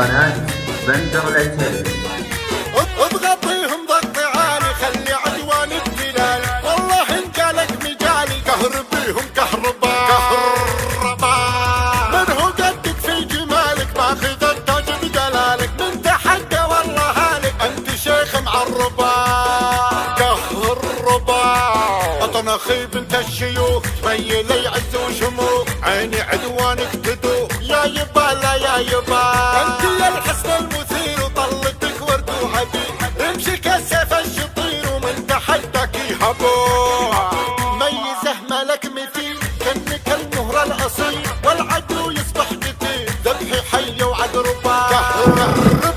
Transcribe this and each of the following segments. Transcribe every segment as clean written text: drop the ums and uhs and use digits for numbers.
قناة بندر العتيبي. اضغطيهم ضغط عالي خلي عدوان التلال، والله ان جالك مجالي قهر بيهم كهرباء. من هو قدك في جمالك ماخذ التاج بدلالك، من تحدى والله هالك انت شيخ معرباء. كهرباء وطن اخي بنت الشيوخ تميلي عز وشموخ، عيني عدوانك تدوخ يا يبالا يا يبا. انت يا الحسن المثير وطلتك ورد وعبير، امشي كالسيف الشطير ومن تحدك يهبوه. ميزه ملك مثيل كانك المهر الاصيل، والعدو يصبح قتيل ذبحي حي وعقربا. كهرب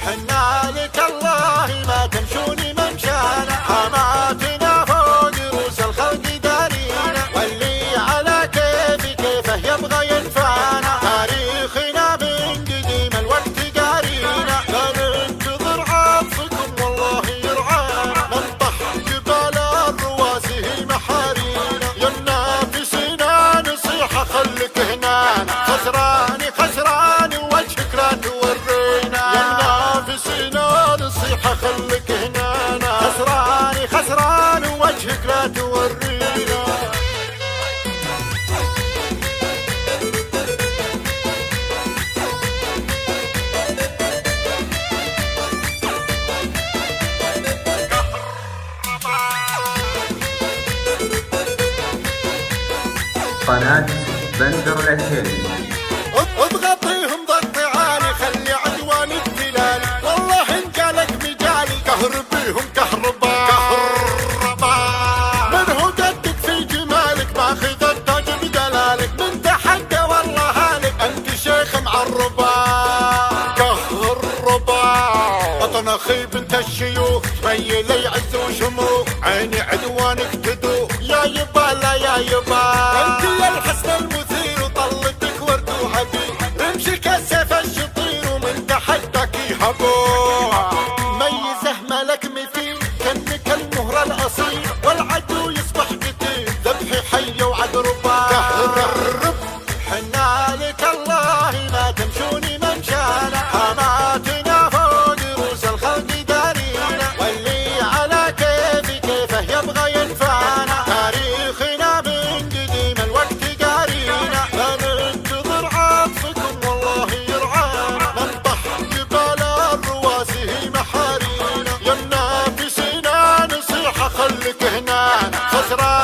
حنالك الله ما تمشوني ممشانا، حماتنا فوق روس الخلق دارينا، واللي على كيفي كيفه يبغى ينفعنا. تاريخنا من قديم الوقت قارينا، لا ننتظر عطفكم والله يرعانا. ننطح جبال الرواسي محارينا، يا منافسينا نصيحة خليك هنانا. خسراني خسراني وجهك لا تورينا، يا منافسينا نصيحة خليك هنانا. خسراني خسراني وجهك لا تورينا. قناة بندر العتيبي. اضغطيهم ضغط عالي خلي عدوان التلال، والله ان جالك مجالي قهر بيهم كهرباء. من هو قدك في جمالك ماخذ التاج بدلالك، من تحدى والله هالك انت شيخ معرباء. كهرباء وطن اخي بنت الشيوخ تميلي عز وشموخ، عيني عدوانك تدوخ يا يبالا يا يبا. انت يا الحسن المثير وطلتك ورد وعبير، امشي كالسيف الشطير ومن تحدك يهبوه. ميزه ملك مثيل كانك المهر الاصيل، والعدو يصبح قتيل ذبحي حي وعقربا. كهرب حنالك الله ما تمشوني ممشانا، حماتنا فوق روس الخلق دارينا، واللي على كيفي كيفه يبغى ينفعنا. تاريخنا من قديم الوقت قارينا، لا ننتظر عطفكم والله يرعانا. ننطح جبال الرواسي محارينا، يا منافسينا نصيحة خليك هنا. خسران